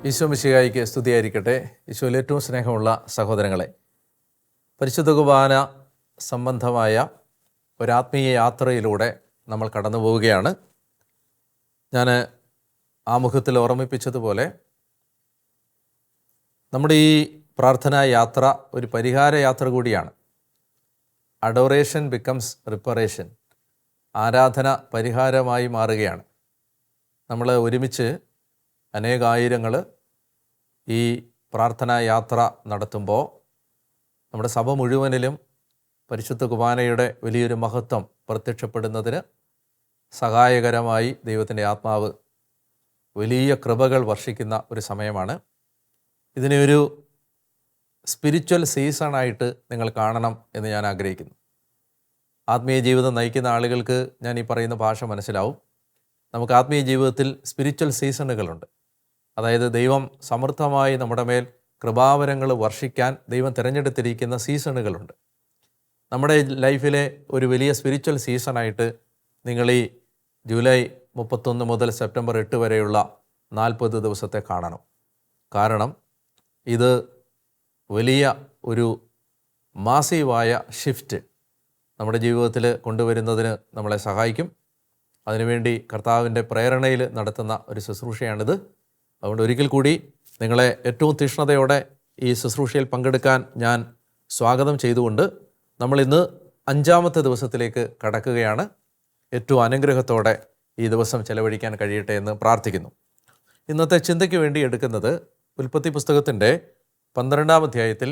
ഈശോ മിശിഹായിക്ക് സ്തുതിയായിരിക്കട്ടെ. ഈശോയിൽ ഏറ്റവും സ്നേഹമുള്ള സഹോദരങ്ങളെ, പരിശുദ്ധ കുർബാന സംബന്ധമായ ഒരാത്മീയ യാത്രയിലൂടെ നമ്മൾ കടന്നു പോവുകയാണ്. ഞാൻ ആമുഖത്തിൽ ഓർമ്മിപ്പിച്ചതുപോലെ നമ്മുടെ ഈ പ്രാർത്ഥനാ യാത്ര ഒരു പരിഹാര യാത്ര കൂടിയാണ്. അഡോറേഷൻ ബിക്കംസ് റിപ്പറേഷൻ, ആരാധന പരിഹാരമായി മാറുകയാണ്. നമ്മൾ ഒരുമിച്ച് അനേകായിരങ്ങൾ ഈ പ്രാർത്ഥനാ യാത്ര നടത്തുമ്പോൾ നമ്മുടെ സഭ മുഴുവനിലും പരിശുദ്ധ കുർബാനയുടെ വലിയൊരു മഹത്വം പ്രത്യക്ഷപ്പെടുന്നതിന് സഹായകരമായി ദൈവത്തിൻ്റെ ആത്മാവ് വലിയ കൃപകൾ വർഷിക്കുന്ന ഒരു സമയമാണ്. ഇതിനെ ഒരു സ്പിരിച്വൽ സീസണായിട്ട് നിങ്ങൾ കാണണം എന്ന് ഞാൻ ആഗ്രഹിക്കുന്നു. ആത്മീയ ജീവിതം നയിക്കുന്ന ആളുകൾക്ക് ഞാൻ ഈ പറയുന്ന ഭാഷ മനസ്സിലാവും. നമുക്ക് ആത്മീയ ജീവിതത്തിൽ സ്പിരിച്വൽ സീസണുകളുണ്ട്. അതായത് ദൈവം സമൃദ്ധമായി നമ്മുടെ മേൽ കൃപാവരങ്ങൾ വർഷിക്കാൻ ദൈവം തിരഞ്ഞെടുത്തിരിക്കുന്ന സീസണുകളുണ്ട്. നമ്മുടെ ലൈഫിലെ ഒരു വലിയ സ്പിരിച്വൽ സീസണായിട്ട് നിങ്ങൾ ഈ ജൂലൈ 31 മുതൽ സെപ്റ്റംബർ 8 വരെയുള്ള 40 ദിവസത്തെ കാണണം. കാരണം ഇത് വലിയ ഒരു മാസീവായ ഷിഫ്റ്റ് നമ്മുടെ ജീവിതത്തിൽ കൊണ്ടുവരുന്നതിന് നമ്മളെ സഹായിക്കും. അതിനുവേണ്ടി കർത്താവിൻ്റെ പ്രേരണയിൽ നടത്തുന്ന ഒരു ശുശ്രൂഷയാണിത്. അതുകൊണ്ട് ഒരിക്കൽ കൂടി നിങ്ങളെ ഏറ്റവും തീക്ഷ്ണതയോടെ ഈ ശുശ്രൂഷയിൽ പങ്കെടുക്കാൻ ഞാൻ സ്വാഗതം ചെയ്തുകൊണ്ട് നമ്മളിന്ന് 5-ാമത്തെ ദിവസത്തിലേക്ക് കടക്കുകയാണ്. ഏറ്റവും അനുഗ്രഹത്തോടെ ഈ ദിവസം ചെലവഴിക്കാൻ കഴിയട്ടെ എന്ന് പ്രാർത്ഥിക്കുന്നു. ഇന്നത്തെ ചിന്തയ്ക്ക് വേണ്ടി എടുക്കുന്നത് ഉൽപ്പത്തി പുസ്തകത്തിൻ്റെ 12-ാം അധ്യായത്തിൽ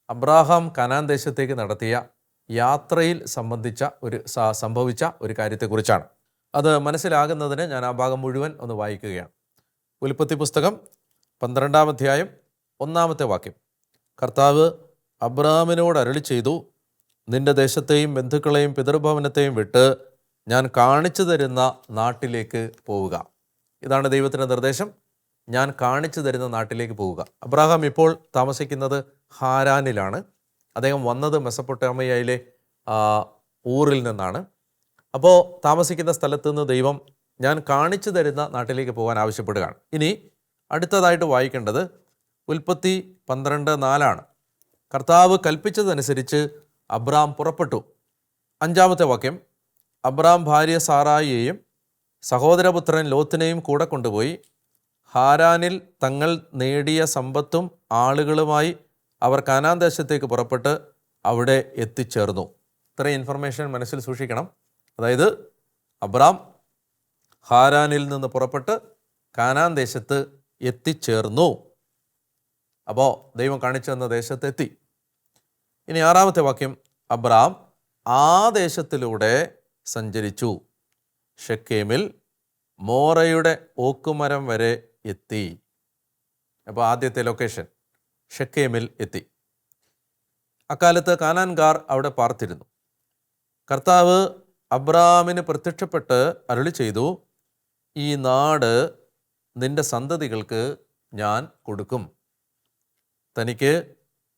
അബ്രാഹാം കനാൻ ദേശത്തേക്ക് നടത്തിയ യാത്രയിൽ സംഭവിച്ച ഒരു കാര്യത്തെക്കുറിച്ചാണ്. അത് മനസ്സിലാകുന്നതിന് ഞാൻ ആ ഭാഗം മുഴുവൻ ഒന്ന് വായിക്കുകയാണ്. ഉൽപ്പത്തി പുസ്തകം 12-ാം അധ്യായം 1-ാമത്തെ വാക്യം. കർത്താവ് അബ്രാഹാമിനോട് അരുളി ചെയ്തു, നിന്റെ ദേശത്തെയും ബന്ധുക്കളെയും പിതൃഭവനത്തെയും വിട്ട് ഞാൻ കാണിച്ചു തരുന്ന നാട്ടിലേക്ക് പോവുക. ഇതാണ് ദൈവത്തിൻ്റെ നിർദ്ദേശം. ഞാൻ കാണിച്ചു തരുന്ന നാട്ടിലേക്ക് പോവുക. അബ്രാഹാം ഇപ്പോൾ താമസിക്കുന്നത് ഹാരാനിലാണ്. അദ്ദേഹം വന്നത് മെസപ്പൊട്ടാമിയയിലെ ഊറിൽ നിന്നാണ്. അപ്പോൾ താമസിക്കുന്ന സ്ഥലത്ത് നിന്ന് ദൈവം ഞാൻ കാണിച്ചു തരുന്ന നാട്ടിലേക്ക് പോകാൻ ആവശ്യപ്പെടുകയാണ്. ഇനി അടുത്തതായിട്ട് വായിക്കേണ്ടത് ഉൽപ്പത്തി 12:4. കർത്താവ് കൽപ്പിച്ചതനുസരിച്ച് അബ്രാം പുറപ്പെട്ടു. 5-ാമത്തെ വാക്യം. അബ്രാം ഭാര്യ സാറായിയെയും സഹോദരപുത്രൻ ലോത്തിനെയും കൂടെ കൊണ്ടുപോയി ഹാരാനിൽ തങ്ങൾ നേടിയ സമ്പത്തും ആളുകളുമായി അവർ കാനാൻ ദേശത്തേക്ക് പുറപ്പെട്ട് അവിടെ എത്തിച്ചേർന്നു. ഇത്രയും ഇൻഫർമേഷൻ മനസ്സിൽ സൂക്ഷിക്കണം. അതായത് അബ്രാം ഹാരാനിൽ നിന്ന് പുറപ്പെട്ട് കാനാൻ ദേശത്ത് എത്തിച്ചേർന്നു. അപ്പോൾ ദൈവം കാണിച്ചു തന്ന ദേശത്ത് എത്തി. ഇനി 6-ാമത്തെ വാക്യം. അബ്രാം ആ ദേശത്തിലൂടെ സഞ്ചരിച്ചു, ഷെക്കേമിൽ മോറയുടെ ഓക്കുമരം വരെ എത്തി. അപ്പോൾ ആദ്യത്തെ ലൊക്കേഷൻ ഷെക്കേമിൽ എത്തി. അക്കാലത്ത് കാനാൻകാർ അവിടെ പാർത്തിരുന്നു. കർത്താവ് അബ്രാമിന് പ്രത്യക്ഷപ്പെട്ട് അരുളി ചെയ്തു, ഈ നാട് നിന്റെ സന്തതികൾക്ക് ഞാൻ കൊടുക്കും. തനിക്ക്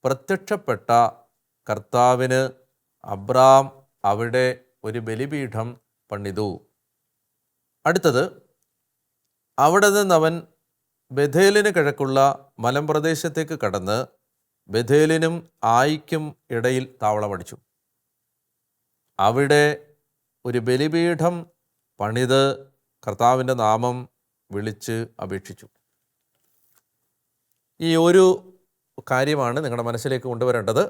പ്രത്യക്ഷപ്പെട്ട കർത്താവിന് അബ്രാം അവിടെ ഒരു ബലിപീഠം പണിതു. അടുത്തത്, അവിടെ നിന്നവൻ ബഥേലിന് കിഴക്കുള്ള മലമ്പ്രദേശത്തേക്ക് കടന്ന് ബഥേലിനും ആയിക്കും ഇടയിൽ താവളമടിച്ചു. അവിടെ ഒരു ബലിപീഠം പണിത് കർത്താവിൻ്റെ നാമം വിളിച്ച് അപേക്ഷിച്ചു. ഈ ഒരു കാര്യമാണ് നിങ്ങളുടെ മനസ്സിലേക്ക് കൊണ്ടുവരേണ്ടത്.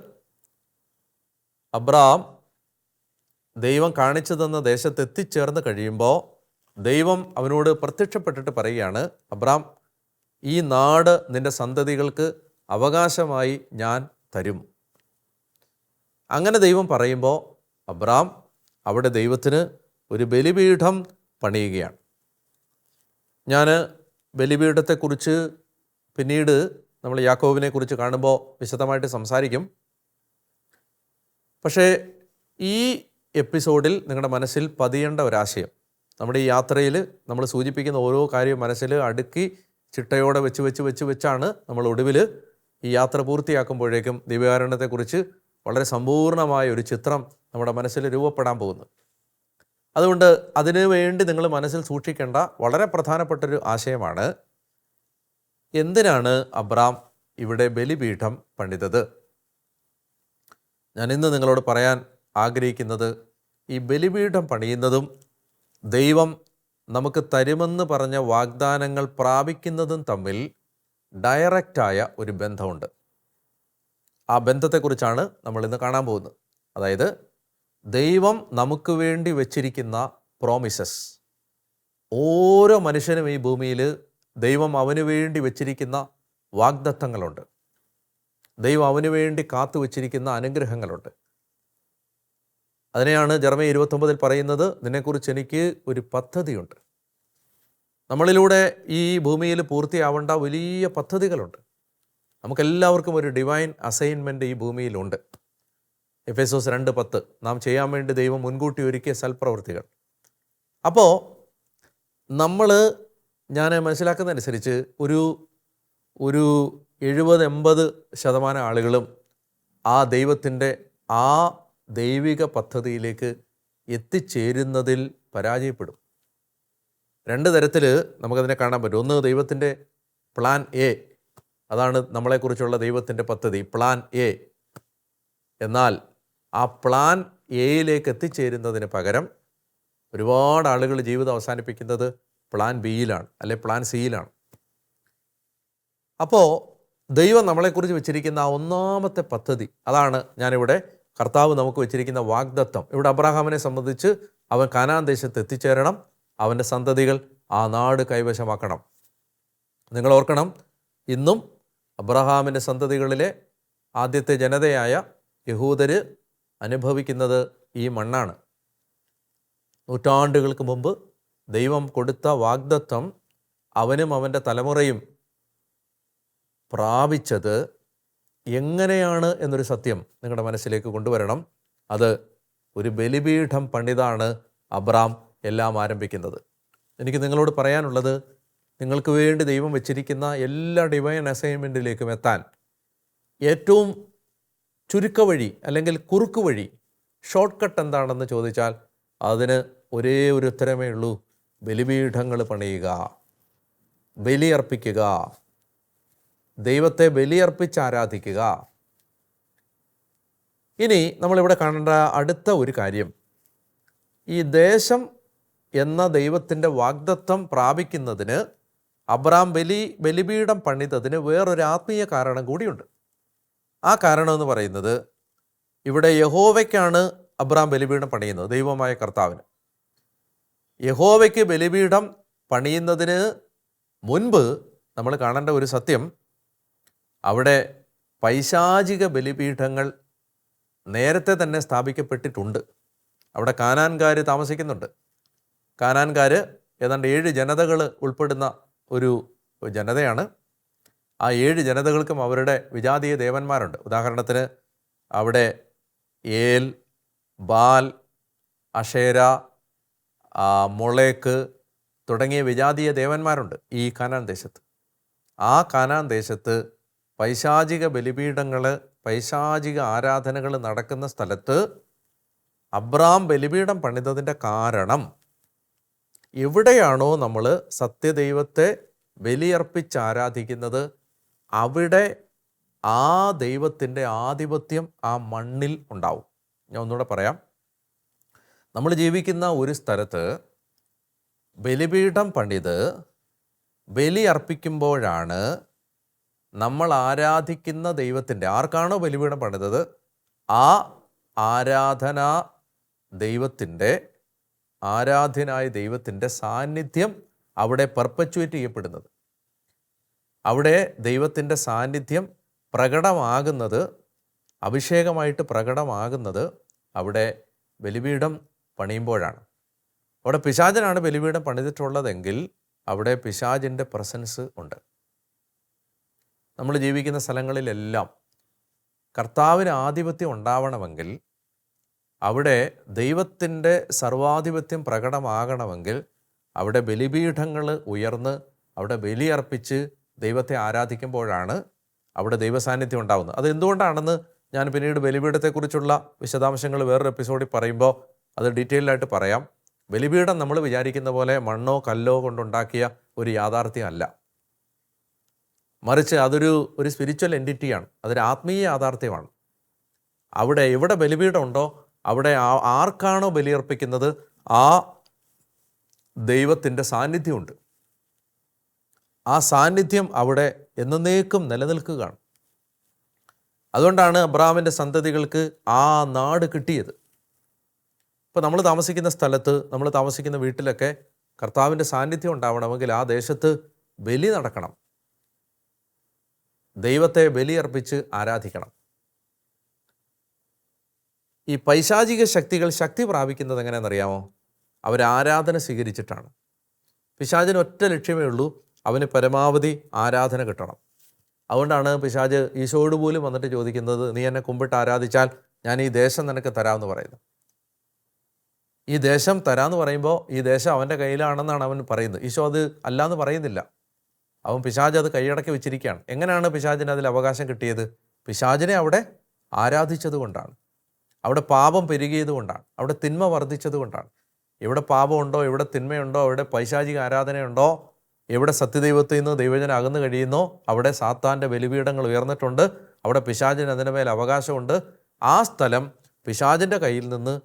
അബ്രാം ദൈവം കാണിച്ചു തന്ന ദേശത്ത് എത്തിച്ചേർന്ന് കഴിയുമ്പോൾ ദൈവം അവനോട് പ്രത്യക്ഷപ്പെട്ടിട്ട് പറയുകയാണ്, അബ്രാം, ഈ നാട് നിന്റെ സന്തതികൾക്ക് അവകാശമായി ഞാൻ തരും. അങ്ങനെ ദൈവം പറയുമ്പോൾ അബ്രാം അവിടെ ദൈവത്തിന് ഒരു ബലിപീഠം പണിയുകയാണ്. ഞാൻ ബലിപീഠത്തെക്കുറിച്ച് പിന്നീട് നമ്മൾ യാക്കോബിനെ കുറിച്ച് കാണുമ്പോൾ വിശദമായിട്ട് സംസാരിക്കും. പക്ഷേ ഈ എപ്പിസോഡിൽ നിങ്ങളുടെ മനസ്സിൽ പതിയേണ്ട ഒരാശയം, നമ്മുടെ ഈ യാത്രയിൽ നമ്മൾ സൂചിപ്പിക്കുന്ന ഓരോ കാര്യവും മനസ്സിൽ അടുക്കി ചിട്ടയോടെ വെച്ചാണ് നമ്മൾ ഒടുവിൽ ഈ യാത്ര പൂർത്തിയാക്കുമ്പോഴേക്കും ദിവ്യകാരുണ്യത്തെക്കുറിച്ച് വളരെ സമ്പൂർണ്ണമായ ഒരു ചിത്രം നമ്മുടെ മനസ്സിൽ രൂപപ്പെടാൻ പോകുന്നത്. അതുകൊണ്ട് അതിനു വേണ്ടി നിങ്ങൾ മനസ്സിൽ സൂക്ഷിക്കേണ്ട വളരെ പ്രധാനപ്പെട്ടൊരു ആശയമാണ്, എന്തിനാണ് അബ്രാം ഇവിടെ ബലിപീഠം പണിതത്? ഞാൻ ഇന്ന് നിങ്ങളോട് പറയാൻ ആഗ്രഹിക്കുന്നത്, ഈ ബലിപീഠം പണിയുന്നതും ദൈവം നമുക്ക് തരുമെന്ന് പറഞ്ഞ വാഗ്ദാനങ്ങൾ പ്രാപിക്കുന്നതും തമ്മിൽ ഡയറക്റ്റായ ഒരു ബന്ധമുണ്ട്. ആ ബന്ധത്തെക്കുറിച്ചാണ് നമ്മളിന്ന് കാണാൻ പോകുന്നത്. അതായത് ദൈവം നമുക്ക് വേണ്ടി വച്ചിരിക്കുന്ന പ്രോമിസസ്, ഓരോ മനുഷ്യനും ഈ ഭൂമിയിൽ ദൈവം അവന് വേണ്ടി വച്ചിരിക്കുന്ന വാഗ്ദത്തങ്ങളുണ്ട്. ദൈവം അവന് വേണ്ടി കാത്തു വച്ചിരിക്കുന്ന അനുഗ്രഹങ്ങളുണ്ട്. അതിനെയാണ് ജെറമ്യാ 29 പറയുന്നത്, നിന്നെക്കുറിച്ച് എനിക്ക് ഒരു പദ്ധതിയുണ്ട്. നമ്മളിലൂടെ ഈ ഭൂമിയിൽ പൂർത്തിയാവേണ്ട വലിയ പദ്ധതികളുണ്ട്. നമുക്കെല്ലാവർക്കും ഒരു ഡിവൈൻ അസൈൻമെൻറ്റ് ഈ ഭൂമിയിലുണ്ട്. എഫേസോസ് 2:10 നാം ചെയ്യാൻ വേണ്ടി ദൈവം മുൻകൂട്ടി ഒരുക്കിയ സൽപ്രവൃത്തികൾ. അപ്പോൾ ഞാൻ മനസ്സിലാക്കുന്നതനുസരിച്ച് ഒരു 70-80% ആളുകളും ആ ദൈവത്തിൻ്റെ ആ ദൈവിക പദ്ധതിയിലേക്ക് എത്തിച്ചേരുന്നതിൽ പരാജയപ്പെടും. 2 തരത്തിൽ നമുക്കതിനെ കാണാൻ പറ്റും. ഒന്ന്, ദൈവത്തിൻ്റെ പ്ലാൻ എ, അതാണ് നമ്മളെക്കുറിച്ചുള്ള ദൈവത്തിൻ്റെ പദ്ധതി, പ്ലാൻ എ. എന്നാൽ ആ പ്ലാൻ എയിലേക്ക് എത്തിച്ചേരുന്നതിന് പകരം ഒരുപാട് ആളുകൾ ജീവിതം അവസാനിപ്പിക്കുന്നത് പ്ലാൻ ബിയിലാണ്, അല്ലെ പ്ലാൻ സിയിലാണ്. അപ്പോൾ ദൈവം നമ്മളെക്കുറിച്ച് വെച്ചിരിക്കുന്ന ആ ഒന്നാമത്തെ പദ്ധതി, അതാണ് ഞാനിവിടെ കർത്താവ് നമുക്ക് വെച്ചിരിക്കുന്ന വാഗ്ദത്തം. ഇവിടെ അബ്രഹാമിനെ സംബന്ധിച്ച് അവൻ കാനാൻ ദേശത്ത് എത്തിച്ചേരണം, അവൻ്റെ സന്തതികൾ ആ നാട് കൈവശമാക്കണം. നിങ്ങൾ ഓർക്കണം, ഇന്നും അബ്രഹാമിൻ്റെ സന്തതികളിലെ ആദ്യത്തെ ജനതയായ യഹൂദര് അനുഭവിക്കുന്നത് ഈ മണ്ണാണ്. നൂറ്റാണ്ടുകൾക്ക് മുമ്പ് ദൈവം കൊടുത്ത വാഗ്ദത്തം അവനും അവൻ്റെ തലമുറയും പ്രാപിച്ചത് എങ്ങനെയാണ് എന്നൊരു സത്യം നിങ്ങളുടെ മനസ്സിലേക്ക് കൊണ്ടുവരണം. അത് ഒരു ബലിപീഠം പണിതാണ് അബ്രാം എല്ലാം ആരംഭിക്കുന്നത്. എനിക്ക് നിങ്ങളോട് പറയാനുള്ളത്, നിങ്ങൾക്ക് വേണ്ടി ദൈവം വെച്ചിരിക്കുന്ന എല്ലാ ഡിവൈൻ അസൈൻമെൻറ്റിലേക്കും എത്താൻ ഏറ്റവും ചുരുക്കവഴി അല്ലെങ്കിൽ കുറുക്ക് വഴി, ഷോർട്ട് കട്ട് എന്താണെന്ന് ചോദിച്ചാൽ അതിന് ഒരേ ഒരു ഉത്തരമേ ഉള്ളൂ: ബലിപീഠങ്ങൾ പണിയുക, ബലിയർപ്പിക്കുക, ദൈവത്തെ ബലിയർപ്പിച്ച് ആരാധിക്കുക. ഇനി നമ്മളിവിടെ കാണേണ്ട അടുത്ത ഒരു കാര്യം, ഈ ദേശം എന്ന ദൈവത്തിൻ്റെ വാഗ്ദത്തം പ്രാപിക്കുന്നതിന് അബ്രാം ബലിപീഠം പണിതതിന് വേറൊരു ആത്മീയ കാരണം കൂടിയുണ്ട്. ആ കാരണം എന്ന് പറയുന്നത്, ഇവിടെ യഹോവയ്ക്കാണ് അബ്രാം ബലിപീഠം പണിയുന്നത്, ദൈവമായ കർത്താവിന്. യഹോവയ്ക്ക് ബലിപീഠം പണിയുന്നതിന് മുൻപ് നമ്മൾ കാണേണ്ട ഒരു സത്യം, അവിടെ പൈശാചിക ബലിപീഠങ്ങൾ നേരത്തെ തന്നെ സ്ഥാപിക്കപ്പെട്ടിട്ടുണ്ട്. അവിടെ കാനാൻകാർ താമസിക്കുന്നുണ്ട്. കാനാൻകാർ ഏതാണ്ട് 7 ജനതകൾ ഉൾപ്പെടുന്ന ഒരു ജനതയാണ്. ആ 7 ജനതകൾക്കും അവരുടെ വിജാതീയ ദേവന്മാരുണ്ട്. ഉദാഹരണത്തിന് അവിടെ ഏൽ, ബാൽ, അഷേര, മൊളേക്ക് തുടങ്ങിയ വിജാതീയ ദേവന്മാരുണ്ട് ഈ കാനാൻ ദേശത്ത്. ആ കാനാൻ ദേശത്ത് പൈശാചിക ബലിപീഠങ്ങൾ, പൈശാചിക ആരാധനകൾ നടക്കുന്ന സ്ഥലത്ത് അബ്രാം ബലിപീഠം പണിതതിൻ്റെ കാരണം, എവിടെയാണോ നമ്മൾ സത്യദൈവത്തെ ബലിയർപ്പിച്ച് ആരാധിക്കുന്നത് അവിടെ ആ ദൈവത്തിൻ്റെ ആധിപത്യം ആ മണ്ണിൽ ഉണ്ടാവും. ഞാൻ ഒന്നുകൂടെ പറയാം. നമ്മൾ ജീവിക്കുന്ന ഒരു സ്ഥലത്ത് ബലിപീഠം പണിത് ബലി അർപ്പിക്കുമ്പോഴാണ് നമ്മൾ ആരാധിക്കുന്ന ദൈവത്തിൻ്റെ, ആർക്കാണോ ബലിപീഠം പണിതത് ആ ആരാധനാ ദൈവത്തിൻ്റെ, ആരാധ്യനായ ദൈവത്തിൻ്റെ സാന്നിധ്യം അവിടെ പെർപ്പച്വേറ്റ് ചെയ്യപ്പെടുന്നത്. അവിടെ ദൈവത്തിൻ്റെ സാന്നിധ്യം പ്രകടമാകുന്നത്, അഭിഷേകമായിട്ട് പ്രകടമാകുന്നത് അവിടെ ബലിപീഠം പണിയുമ്പോഴാണ്. അവിടെ പിശാചനാണ് ബലിപീഠം പണിതിട്ടുള്ളതെങ്കിൽ അവിടെ പിശാചിൻ്റെ പ്രസൻസ് ഉണ്ട്. നമ്മൾ ജീവിക്കുന്ന സ്ഥലങ്ങളിലെല്ലാം കർത്താവിന് ആധിപത്യം ഉണ്ടാവണമെങ്കിൽ, അവിടെ ദൈവത്തിൻ്റെ സർവാധിപത്യം പ്രകടമാകണമെങ്കിൽ അവിടെ ബലിപീഠങ്ങൾ ഉയർന്ന് അവിടെ ബലിയർപ്പിച്ച് ദൈവത്തെ ആരാധിക്കുമ്പോഴാണ് അവിടെ ദൈവസാന്നിധ്യം ഉണ്ടാകുന്നത്. അത് എന്തുകൊണ്ടാണെന്ന് ഞാൻ പിന്നീട് ബലിപീഠത്തെക്കുറിച്ചുള്ള വിശദാംശങ്ങൾ വേറൊരു എപ്പിസോഡിൽ പറയുമ്പോൾ അത് ഡീറ്റെയിൽഡായിട്ട് പറയാം. ബലിപീഠം നമ്മൾ വിചാരിക്കുന്ന പോലെ മണ്ണോ കല്ലോ കൊണ്ടുണ്ടാക്കിയ ഒരു യാഥാർത്ഥ്യമല്ല. മറിച്ച് അതൊരു സ്പിരിച്വൽ എൻറ്റിറ്റിയാണ്, അതൊരു ആത്മീയ യാഥാർത്ഥ്യമാണ്. അവിടെ എവിടെ ബലിപീഠമുണ്ടോ അവിടെ ആർക്കാണോ ബലിയർപ്പിക്കുന്നത് ആ ദൈവത്തിൻ്റെ സാന്നിധ്യമുണ്ട്. ആ സാന്നിധ്യം അവിടെ എന്നേക്കും നിലനിൽക്കുകയാണ്. അതുകൊണ്ടാണ് അബ്രഹാമിൻ്റെ സന്തതികൾക്ക് ആ നാട് കിട്ടിയത്. ഇപ്പോൾ നമ്മൾ താമസിക്കുന്ന സ്ഥലത്ത്, നമ്മൾ താമസിക്കുന്ന വീട്ടിലൊക്കെ കർത്താവിൻ്റെ സാന്നിധ്യം ഉണ്ടാവണമെങ്കിൽ ആ ദേശത്ത് ബലി നടക്കണം, ദൈവത്തെ ബലിയർപ്പിച്ച് ആരാധിക്കണം. ഈ പൈശാചിക ശക്തികൾ ശക്തി പ്രാപിക്കുന്നത് എങ്ങനെയാണെന്നറിയാമോ? അവരാരാധന സ്വീകരിച്ചിട്ടാണ്. പിശാചിന് ഒറ്റ ലക്ഷ്യമേ ഉള്ളൂ, അവന് പരമാവധി ആരാധന കിട്ടണം. അതുകൊണ്ടാണ് പിശാച് ഈശോയോട് പോലും വന്നിട്ട് ചോദിക്കുന്നത്, നീ എന്നെ കുമ്പിട്ട് ആരാധിച്ചാൽ ഞാൻ ഈ ദേശം നിനക്ക് തരാമെന്ന് പറയുന്നത്. ഈ ദേശം തരാമെന്ന് പറയുമ്പോൾ ഈ ദേശം അവൻ്റെ കയ്യിലാണെന്നാണ് അവൻ പറയുന്നത്. ഈശോ അത് അല്ലാന്ന് പറയുന്നില്ല. അവൻ പിശാച് അത് കൈയടക്കി വെച്ചിരിക്കുകയാണ്. എങ്ങനെയാണ് പിശാചിന് അതിൽ അവകാശം കിട്ടിയത്? പിശാചിനെ അവിടെ ആരാധിച്ചത് കൊണ്ടാണ്, അവിടെ പാപം പെരുകിയത് കൊണ്ടാണ്, അവിടെ തിന്മ വർദ്ധിച്ചത് കൊണ്ടാണ്. എവിടെ പാപമുണ്ടോ, എവിടെ തിന്മയുണ്ടോ, എവിടെ പൈശാചിക ആരാധനയുണ്ടോ, എവിടെ സത്യദൈവത്തിൽ നിന്ന് ദൈവജനം അകന്നു കഴിയുന്നോ അവിടെ സാത്താൻ്റെ ബലിപീഠങ്ങൾ ഉയർന്നിട്ടുണ്ട്, അവിടെ പിശാചിന് അതിൻ്റെ മേൽ അവകാശമുണ്ട്. ആ സ്ഥലം പിശാചിൻ്റെ കയ്യിൽ നിന്ന്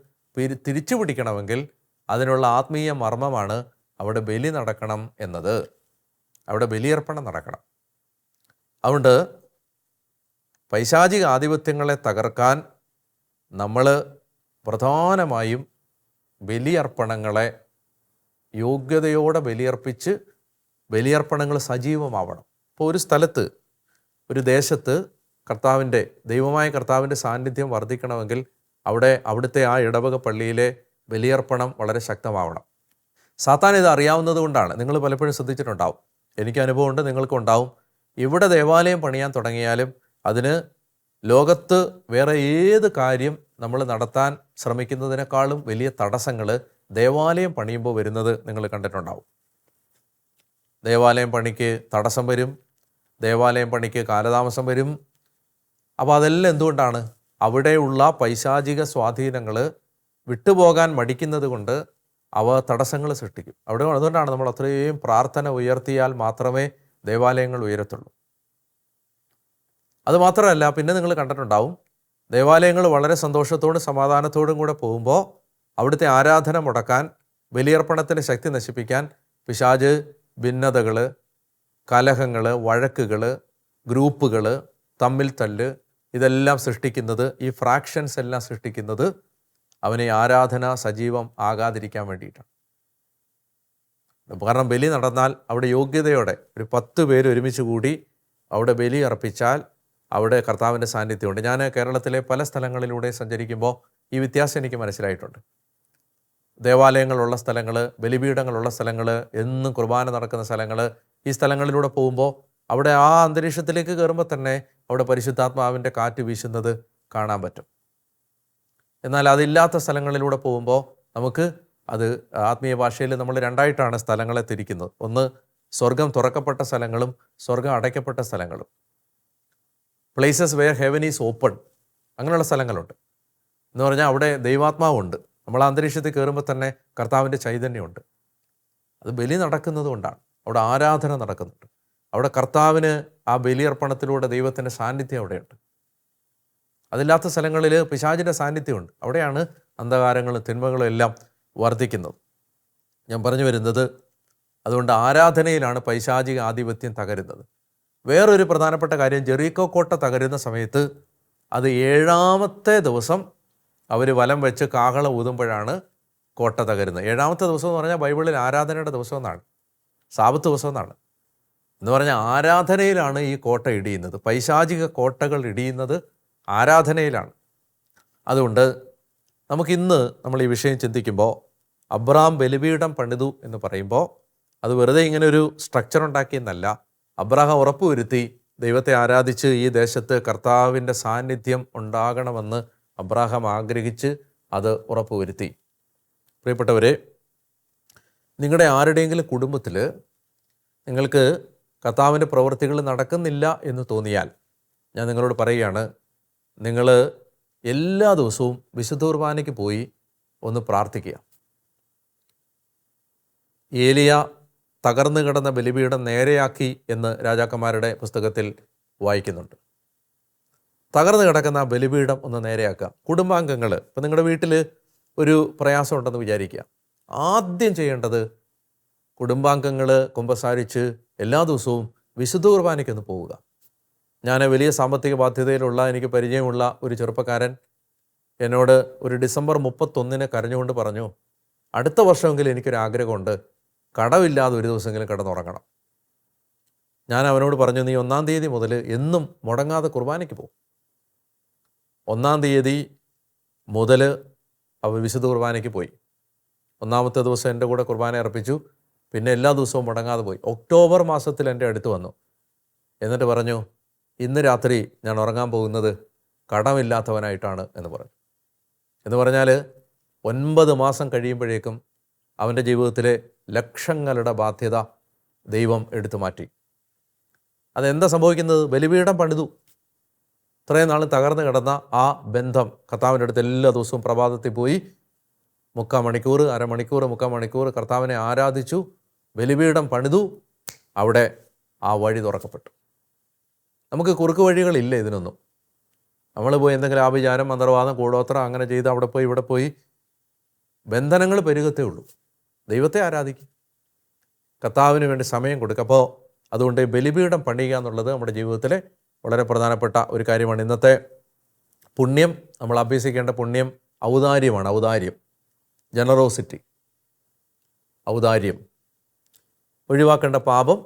തിരിച്ചു പിടിക്കണമെങ്കിൽ അതിനുള്ള ആത്മീയ മർമ്മമാണ് അവിടെ ബലി നടക്കണം എന്നത്, അവിടെ ബലിയർപ്പണം നടക്കണം. അതുകൊണ്ട് പൈശാചിക ആധിപത്യങ്ങളെ തകർക്കാൻ നമ്മൾ പ്രധാനമായും ബലിയർപ്പണങ്ങളെ യോഗ്യതയോടെ ബലിയർപ്പിച്ച് ബലിയർപ്പണങ്ങൾ സജീവമാവണം. ഇപ്പോൾ ഒരു സ്ഥലത്ത്, ഒരു ദേശത്ത് ദൈവമായ കർത്താവിൻ്റെ സാന്നിധ്യം വർദ്ധിക്കണമെങ്കിൽ അവിടുത്തെ ആ ഇടവക പള്ളിയിലെ ബലിയർപ്പണം വളരെ ശക്തമാവണം. സാത്താൻ ഇത് അറിയാവുന്നത് കൊണ്ടാണ്. നിങ്ങൾ പലപ്പോഴും ശ്രദ്ധിച്ചിട്ടുണ്ടാവും, എനിക്ക് അനുഭവമുണ്ട്, നിങ്ങൾക്കും ഉണ്ടാവും. ഇവിടെ ദേവാലയം പണിയാൻ തുടങ്ങിയാലും അതിന് ലോകത്ത് വേറെ ഏത് കാര്യം നമ്മൾ നടത്താൻ ശ്രമിക്കുന്നതിനേക്കാളും വലിയ തടസ്സങ്ങൾ ദേവാലയം പണിയുമ്പോൾ വരുന്നത് നിങ്ങൾ കണ്ടിട്ടുണ്ടാവും. ദേവാലയം പണിക്ക് തടസ്സം വരും, ദേവാലയം പണിക്ക് കാലതാമസം വരും. അപ്പോൾ അതെല്ലാം എന്തുകൊണ്ടാണ്? അവിടെയുള്ള പൈശാചിക സ്വാധീനങ്ങൾ വിട്ടുപോകാൻ മടിക്കുന്നത് കൊണ്ട് അവ തടസ്സങ്ങൾ സൃഷ്ടിക്കും. അതുകൊണ്ടാണ് നമ്മൾ അത്രയും പ്രാർത്ഥന ഉയർത്തിയാൽ മാത്രമേ ദേവാലയങ്ങൾ ഉയരത്തുള്ളൂ. അതുമാത്രമല്ല, പിന്നെ നിങ്ങൾ കണ്ടിട്ടുണ്ടാവും, ദേവാലയങ്ങൾ വളരെ സന്തോഷത്തോടും സമാധാനത്തോടും കൂടെ പോകുമ്പോൾ അവിടുത്തെ ആരാധന മുടക്കാൻ, ബലിയർപ്പണത്തിൻ്റെ ശക്തി നശിപ്പിക്കാൻ പിശാച് ഭിന്നതകൾ, കലഹങ്ങൾ, വഴക്കുകൾ, ഗ്രൂപ്പുകൾ, തമ്മിൽ തല്ല്, ഇതെല്ലാം സൃഷ്ടിക്കുന്നത്, ഈ ഫ്രാക്ഷൻസ് എല്ലാം സൃഷ്ടിക്കുന്നത് അവനെ ആരാധന സജീവം ആകാതിരിക്കാൻ വേണ്ടിയിട്ടാണ്. കാരണം ബലി നടന്നാൽ അവിടെ യോഗ്യതയോടെ ഒരു 10 പേര് ഒരുമിച്ച് കൂടി അവിടെ ബലി അർപ്പിച്ചാൽ അവിടെ കർത്താവിൻ്റെ സാന്നിധ്യമുണ്ട്. ഞാൻ കേരളത്തിലെ പല സ്ഥലങ്ങളിലൂടെ സഞ്ചരിക്കുമ്പോൾ ഈ വ്യത്യാസം എനിക്ക് മനസ്സിലായിട്ടുണ്ട്. ദേവാലയങ്ങളുള്ള സ്ഥലങ്ങൾ, ബലിപീഠങ്ങളുള്ള സ്ഥലങ്ങൾ, എന്നും കുർബാന നടക്കുന്ന സ്ഥലങ്ങൾ, ഈ സ്ഥലങ്ങളിലൂടെ പോകുമ്പോൾ അവിടെ ആ അന്തരീക്ഷത്തിലേക്ക് കയറുമ്പോൾ തന്നെ അവിടെ പരിശുദ്ധാത്മാവിൻ്റെ കാറ്റ് വീശുന്നത് കാണാൻ പറ്റും. എന്നാൽ അതില്ലാത്ത സ്ഥലങ്ങളിലൂടെ പോകുമ്പോൾ നമുക്ക് അത് ആത്മീയ ഭാഷയിൽ നമ്മൾ രണ്ടായിട്ടാണ് സ്ഥലങ്ങളെ തിരിക്കുന്നത്. ഒന്ന് സ്വർഗം തുറക്കപ്പെട്ട സ്ഥലങ്ങളും സ്വർഗം അടയ്ക്കപ്പെട്ട സ്ഥലങ്ങളും. Places wear heaven is open, അങ്ങനെയുള്ള സ്ഥലങ്ങളുണ്ട്. എന്ന് പറഞ്ഞാൽ അവിടെ ദൈവാത്മാവുണ്ട്. നമ്മൾ അന്തരീക്ഷത്തിൽ കയറുമ്പോൾ തന്നെ കർത്താവിൻ്റെ ചൈതന്യമുണ്ട്. അത് ബലി നടക്കുന്നത് കൊണ്ടാണ്, അവിടെ ആരാധന നടക്കുന്നുണ്ട്, അവിടെ കർത്താവിന് ആ ബലിയർപ്പണത്തിലൂടെ ദൈവത്തിൻ്റെ സാന്നിധ്യം അവിടെയുണ്ട്. അതില്ലാത്ത സ്ഥലങ്ങളിൽ പിശാചിൻ്റെ സാന്നിധ്യമുണ്ട്. അവിടെയാണ് അന്ധകാരങ്ങളും തിന്മകളും എല്ലാം വർദ്ധിക്കുന്നത്. ഞാൻ പറഞ്ഞു വരുന്നത്, അതുകൊണ്ട് ആരാധനയിലാണ് പൈശാചിക ആധിപത്യം തകരുന്നത്. വേറൊരു പ്രധാനപ്പെട്ട കാര്യം, ജെറീക്കോ കോട്ട തകരുന്ന സമയത്ത് അത് 7ാമത്തെ ദിവസം അവർ വലം വെച്ച് കാഹളം ഊതുമ്പോഴാണ് കോട്ട തകരുന്നത്. 7ാമത്തെ ദിവസം എന്ന് പറഞ്ഞാൽ ബൈബിളിൽ ആരാധനയുടെ ദിവസം എന്നാണ്, സാബത്ത് ദിവസം എന്നാണ്. എന്ന് പറഞ്ഞാൽ ആരാധനയിലാണ് ഈ കോട്ട ഇടിയുന്നത്. പൈശാചിക കോട്ടകൾ ഇടിയുന്നത് ആരാധനയിലാണ്. അതുകൊണ്ട് നമുക്കിന്ന് നമ്മൾ ഈ വിഷയം ചിന്തിക്കുമ്പോൾ അബ്രഹാം ബലിപീഠം പണിതു എന്ന് പറയുമ്പോൾ അത് വെറുതെ ഇങ്ങനെ ഒരു സ്ട്രക്ചർ ഉണ്ടാക്കിയെന്നല്ല. അബ്രഹാം ഉറപ്പുവരുത്തി ദൈവത്തെ ആരാധിച്ച് ഈ ദേശത്ത് കർത്താവിൻ്റെ സാന്നിധ്യം ഉണ്ടാകണമെന്ന് അബ്രഹാം ആഗ്രഹിച്ച് അത് ഉറപ്പുവരുത്തി. പ്രിയപ്പെട്ടവരെ, നിങ്ങളുടെ ആരുടെയെങ്കിലും കുടുംബത്തിൽ നിങ്ങൾക്ക് കർത്താവിൻ്റെ പ്രവൃത്തികൾ നടക്കുന്നില്ല എന്ന് തോന്നിയാൽ ഞാൻ നിങ്ങളോട് പറയുകയാണ്, നിങ്ങൾ എല്ലാ ദിവസവും വിശുദ്ധ കുർബാനയ്ക്ക് പോയി ഒന്ന് പ്രാർത്ഥിക്കുക. ഏലിയ തകർന്നു കിടന്ന ബലിപീഠം നേരെയാക്കി എന്ന് രാജാക്കന്മാരുടെ പുസ്തകത്തിൽ വായിക്കുന്നുണ്ട്. തകർന്നു കിടക്കുന്ന ബലിപീഠം ഒന്ന് നേരെയാക്കുക. കുടുംബാംഗങ്ങൾ, ഇപ്പം നിങ്ങളുടെ വീട്ടിൽ ഒരു പ്രയാസം ഉണ്ടെന്ന് വിചാരിക്കുക. ആദ്യം ചെയ്യേണ്ടത് കുടുംബാംഗങ്ങൾ കുമ്പസാരിച്ച് എല്ലാ ദിവസവും വിശുദ്ധ കുർബാനയ്ക്കൊന്ന് പോവുക. ഞാൻ വലിയ സാമ്പത്തിക ബാധ്യതയിലുള്ള, എനിക്ക് പരിചയമുള്ള ഒരു ചെറുപ്പക്കാരൻ എന്നോട് ഒരു ഡിസംബർ 31 കരഞ്ഞുകൊണ്ട് പറഞ്ഞു, അടുത്ത വർഷമെങ്കിലും എനിക്കൊരാഗ്രഹമുണ്ട്, കടമില്ലാതെ ഒരു ദിവസമെങ്കിലും കിടന്നുറങ്ങണം. ഞാൻ അവനോട് പറഞ്ഞു, നീ 1-ാം തീയതി മുതൽ എന്നും മുടങ്ങാതെ കുർബാനയ്ക്ക് പോകും. 1-ാം തീയതി മുതൽ അവ വിശുദ്ധ കുർബാനയ്ക്ക് പോയി. 1-ാമത്തെ ദിവസം എൻ്റെ കൂടെ കുർബാന അർപ്പിച്ചു. പിന്നെ എല്ലാ ദിവസവും മുടങ്ങാതെ പോയി. ഒക്ടോബർ മാസത്തിൽ എൻ്റെ അടുത്ത് വന്നു. എന്നിട്ട് പറഞ്ഞു, ഇന്ന് രാത്രി ഞാൻ ഉറങ്ങാൻ പോകുന്നത് കടമില്ലാത്തവനായിട്ടാണ് എന്ന് പറഞ്ഞു. എന്ന് പറഞ്ഞാൽ 9 മാസം കഴിയുമ്പോഴേക്കും അവൻ്റെ ജീവിതത്തിലെ ലക്ഷങ്ങളുടെ ബാധ്യത ദൈവം എടുത്തു മാറ്റി. അതെന്താ സംഭവിക്കുന്നത്? ബലിപീഠം പണിതു. ഇത്രയും നാളും തകർന്നു കിടന്ന ആ ബന്ധം കർത്താവിൻ്റെ അടുത്ത് എല്ലാ ദിവസവും പ്രഭാതത്തിൽ പോയി 3/4 മണിക്കൂർ, അരമണിക്കൂർ, 3/4 മണിക്കൂർ കർത്താവിനെ ആരാധിച്ചു. ബലിപീഠം പണിതു. അവിടെ ആ വഴി തുറക്കപ്പെട്ടു. നമുക്ക് കുറുക്ക് വഴികളില്ല ഇതിനൊന്നും. നമ്മൾ പോയി എന്തെങ്കിലും ആഭിചാരം, മന്ത്രവാദം, കൂടോത്രം അങ്ങനെ ചെയ്ത് അവിടെ പോയി ഇവിടെ പോയി ബന്ധനങ്ങൾ പെരുകത്തേ ഉള്ളൂ. ദൈവത്തെ ആരാധിക്കും, കർത്താവിന് വേണ്ടി സമയം കൊടുക്കുക. അപ്പോൾ അതുകൊണ്ട് ബലിപീഠം പണിയുക എന്നുള്ളത് നമ്മുടെ ജീവിതത്തിലെ വളരെ പ്രധാനപ്പെട്ട ഒരു കാര്യമാണ്. ഇന്നത്തെ പുണ്യം, നമ്മൾ അഭ്യസിക്കേണ്ട പുണ്യം ഔദാര്യമാണ്. ഔദാര്യം, ജനറോസിറ്റി, ഔദാര്യം. ഒഴിവാക്കേണ്ട പാപം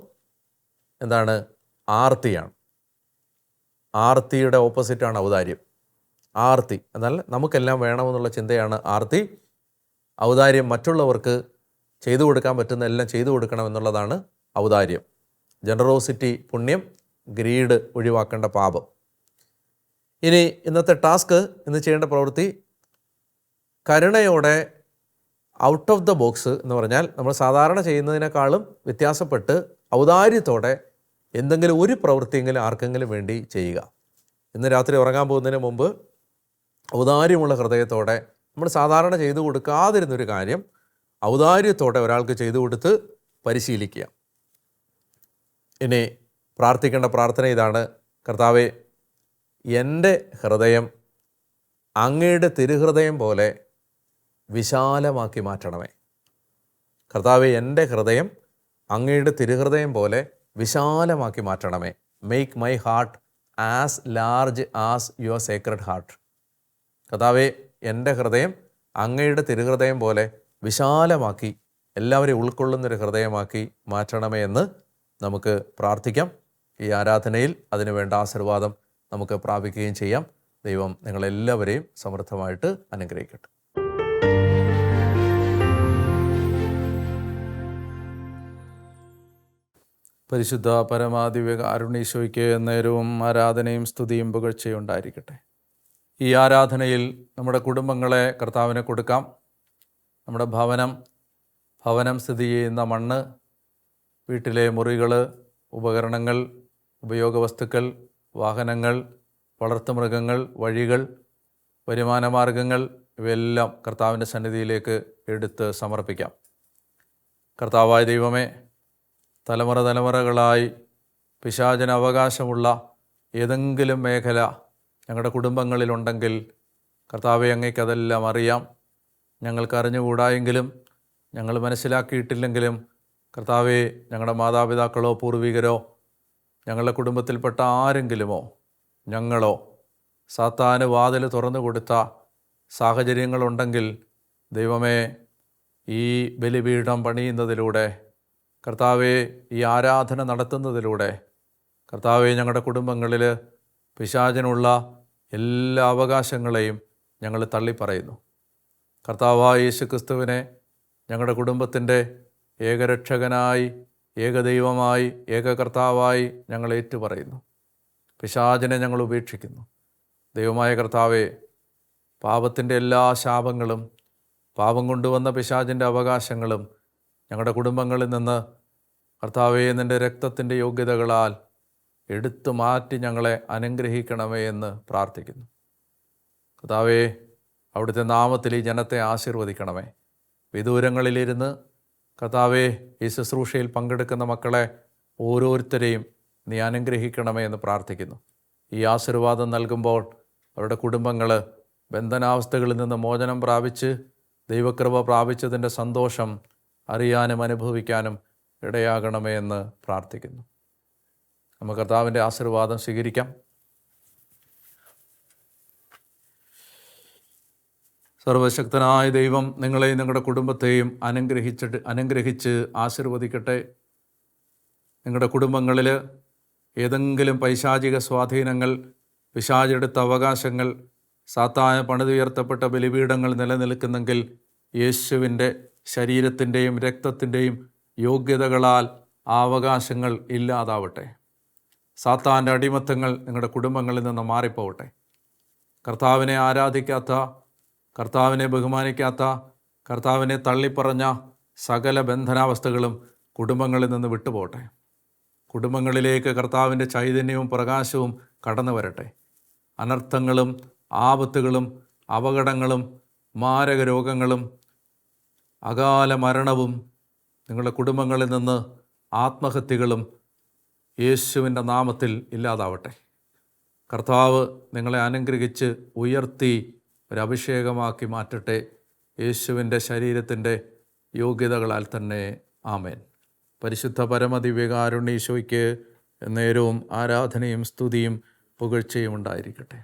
എന്താണ്? ആർത്തിയാണ്. ആർത്തിയുടെ ഓപ്പോസിറ്റാണ് ഔദാര്യം. ആർത്തി എന്നാൽ നമുക്കെല്ലാം വേണമെന്നുള്ള ചിന്തയാണ് ആർത്തി. ഔദാര്യം മറ്റുള്ളവർക്ക് ചെയ്തു കൊടുക്കാൻ പറ്റുന്ന എല്ലാം ചെയ്തു കൊടുക്കണം എന്നുള്ളതാണ് ഔദാര്യം. ജനറോസിറ്റി പുണ്യം, ഗ്രീഡ് ഒഴിവാക്കേണ്ട പാപം. ഇനി ഇന്നത്തെ ടാസ്ക്, ഇന്ന് ചെയ്യേണ്ട പ്രവൃത്തി കരുണയോടെ ഔട്ട് ഓഫ് ദ ബോക്സ് എന്ന് പറഞ്ഞാൽ നമ്മൾ സാധാരണ ചെയ്യുന്നതിനേക്കാളും വ്യത്യാസപ്പെട്ട് ഔദാര്യത്തോടെ എന്തെങ്കിലും ഒരു പ്രവൃത്തിയെങ്കിലും ആർക്കെങ്കിലും വേണ്ടി ചെയ്യുക. ഇന്ന് രാത്രി ഉറങ്ങാൻ പോകുന്നതിന് മുമ്പ് ഔദാര്യമുള്ള ഹൃദയത്തോടെ നമ്മൾ സാധാരണ ചെയ്തു കൊടുക്കാതിരുന്നൊരു കാര്യം ഔദാര്യത്തോടെ ഒരാൾക്ക് ചെയ്തു കൊടുത്ത് പരിശീലിക്കുക. ഇനി പ്രാർത്ഥിക്കേണ്ട പ്രാർത്ഥന ഇതാണ്: കർത്താവേ, എൻ്റെ ഹൃദയം അങ്ങയുടെ തിരുഹൃദയം പോലെ വിശാലമാക്കി മാറ്റണമേ. കർത്താവേ, എൻ്റെ ഹൃദയം അങ്ങയുടെ തിരുഹൃദയം പോലെ വിശാലമാക്കി മാറ്റണമേ. Make my heart as large as your sacred heart. കർത്താവേ, എൻ്റെ ഹൃദയം അങ്ങയുടെ തിരുഹൃദയം പോലെ വിശാലമാക്കി എല്ലാവരെയും ഉൾക്കൊള്ളുന്നൊരു ഹൃദയമാക്കി മാറ്റണമേ എന്ന് നമുക്ക് പ്രാർത്ഥിക്കാം. ഈ ആരാധനയിൽ അതിനുവേണ്ട ആശീർവാദം നമുക്ക് പ്രാപിക്കുകയും ചെയ്യാം. ദൈവം നിങ്ങളെല്ലാവരെയും സമൃദ്ധമായിട്ട് അനുഗ്രഹിക്കട്ടെ. പരിശുദ്ധ പരമാദിവ്യ കാരുണ്യീശോയ്ക്ക് നേരവും ആരാധനയും സ്തുതിയും പുകഴ്ചയും ഉണ്ടായിരിക്കട്ടെ. ഈ ആരാധനയിൽ നമ്മുടെ കുടുംബങ്ങളെ കർത്താവിന് കൊടുക്കാം. നമ്മുടെ ഭവനം സ്ഥിതി ചെയ്യുന്ന മണ്ണ്, വീട്ടിലെ മുറികൾ, ഉപകരണങ്ങൾ, ഉപയോഗവസ്തുക്കൾ, വാഹനങ്ങൾ, വളർത്തുമൃഗങ്ങൾ, വഴികൾ, വരുമാനമാർഗങ്ങൾ, ഇവയെല്ലാം കർത്താവിൻ്റെ സന്നിധിയിലേക്ക് എടുത്ത് സമർപ്പിക്കാം. കർത്താവായ ദൈവമേ, തലമുറകളായി പിശാചിന് അവകാശമുള്ള ഏതെങ്കിലും മേഖല ഞങ്ങളുടെ കുടുംബങ്ങളിലുണ്ടെങ്കിൽ കർത്താവെ, അങ്ങേക്കതെല്ലാം അറിയാം. ഞങ്ങൾക്ക് അറിഞ്ഞുകൂടായെങ്കിലും, ഞങ്ങൾ മനസ്സിലാക്കിയിട്ടില്ലെങ്കിലും കർത്താവെ, ഞങ്ങളുടെ മാതാപിതാക്കളോ പൂർവികരോ ഞങ്ങളുടെ കുടുംബത്തിൽപ്പെട്ട ആരെങ്കിലുമോ ഞങ്ങളോ സാത്താന് വാതിൽ തുറന്നു കൊടുത്ത സാഹചര്യങ്ങളുണ്ടെങ്കിൽ ദൈവമേ, ഈ ബലിപീഠം പണിയുന്നതിലൂടെ, കർത്താവെ, ഈ ആരാധന നടത്തുന്നതിലൂടെ കർത്താവെ, ഞങ്ങളുടെ കുടുംബങ്ങളിൽ പിശാചിനുള്ള എല്ലാ അവകാശങ്ങളെയും ഞങ്ങൾ തള്ളിപ്പറയുന്നു. കർത്താവായ യേശു ക്രിസ്തുവിനെ ഞങ്ങളുടെ കുടുംബത്തിൻ്റെ ഏകരക്ഷകനായി, ഏകദൈവമായി, ഏകകർത്താവായി ഞങ്ങൾ ഏറ്റുപറയുന്നു. പിശാചിനെ ഞങ്ങൾ ഉപേക്ഷിക്കുന്നു. ദൈവമായ കർത്താവെ, പാപത്തിൻ്റെ എല്ലാ ശാപങ്ങളും, പാപം കൊണ്ടുവന്ന പിശാചിൻ്റെ അവകാശങ്ങളും ഞങ്ങളുടെ കുടുംബങ്ങളിൽ നിന്ന് കർത്താവെ, നിൻ്റെ രക്തത്തിൻ്റെ യോഗ്യതകളാൽ എടുത്തു മാറ്റി ഞങ്ങളെ അനുഗ്രഹിക്കണമേ എന്ന് പ്രാർത്ഥിക്കുന്നു. കർത്താവേ, അവിടുത്തെ നാമത്തിൽ ഈ ജനത്തെ ആശീർവദിക്കണമേ. വിദൂരങ്ങളിലിരുന്ന് കർത്താവേ, ഈ ശുശ്രൂഷയിൽ പങ്കെടുക്കുന്ന മക്കളെ ഓരോരുത്തരെയും നീ അനുഗ്രഹിക്കണമേ എന്ന് പ്രാർത്ഥിക്കുന്നു. ഈ ആശീർവാദം നൽകുമ്പോൾ അവരുടെ കുടുംബങ്ങൾ ബന്ധനാവസ്ഥകളിൽ നിന്ന് മോചനം പ്രാപിച്ച് ദൈവകൃപ പ്രാപിച്ചതിൻ്റെ സന്തോഷം അറിയാനും അനുഭവിക്കാനും ഇടയാകണമേ എന്ന് പ്രാർത്ഥിക്കുന്നു. നമുക്ക് കർത്താവിൻ്റെ ആശീർവാദം സ്വീകരിക്കാം. സർവശക്തനായ ദൈവം നിങ്ങളെയും നിങ്ങളുടെ കുടുംബത്തെയും അനുഗ്രഹിച്ച് ആശീർവദിക്കട്ടെ. നിങ്ങളുടെ കുടുംബങ്ങളിൽ ഏതെങ്കിലും പൈശാചിക സ്വാധീനങ്ങൾ, പിശാചെടുത്ത അവകാശങ്ങൾ, സാത്താന് പണിതുയർത്തപ്പെട്ട ബലിപീഠങ്ങൾ നിലനിൽക്കുന്നെങ്കിൽ യേശുവിൻ്റെ ശരീരത്തിൻ്റെയും രക്തത്തിൻ്റെയും യോഗ്യതകളാൽ ആ അവകാശങ്ങൾ ഇല്ലാതാവട്ടെ. സാത്താൻ്റെ അടിമത്തങ്ങൾ നിങ്ങളുടെ കുടുംബങ്ങളിൽ നിന്ന് മാറിപ്പോവട്ടെ. കർത്താവിനെ ആരാധിക്കാത്ത, കർത്താവിനെ ബഹുമാനിക്കാത്ത, കർത്താവിനെ തള്ളിപ്പറഞ്ഞ സകല ബന്ധനാവസ്ഥകളും കുടുംബങ്ങളിൽ നിന്ന് വിട്ടുപോകട്ടെ. കുടുംബങ്ങളിലേക്ക് കർത്താവിൻ്റെ ചൈതന്യവും പ്രകാശവും കടന്നു വരട്ടെ. അനർത്ഥങ്ങളും ആപത്തുകളും അപകടങ്ങളും മാരക രോഗങ്ങളും അകാല മരണവും നിങ്ങളുടെ കുടുംബങ്ങളിൽ നിന്ന് ആത്മഹത്യകളും യേശുവിൻ്റെ നാമത്തിൽ ഇല്ലാതാവട്ടെ. കർത്താവ് നിങ്ങളെ അനുഗ്രഹിച്ച് ഉയർത്തി ഒരഭിഷേകമാക്കി മാറ്റട്ടെ. യേശുവിൻ്റെ ശരീരത്തിൻ്റെ യോഗ്യതകളാൽ തന്നെ. ആമേൻ. പരിശുദ്ധ പരമദിവ്യകാരുണ്യ ഈശോയ്ക്ക് എന്നേരവും ആരാധനയും സ്തുതിയും പുകഴ്ചയും ഉണ്ടായിരിക്കട്ടെ.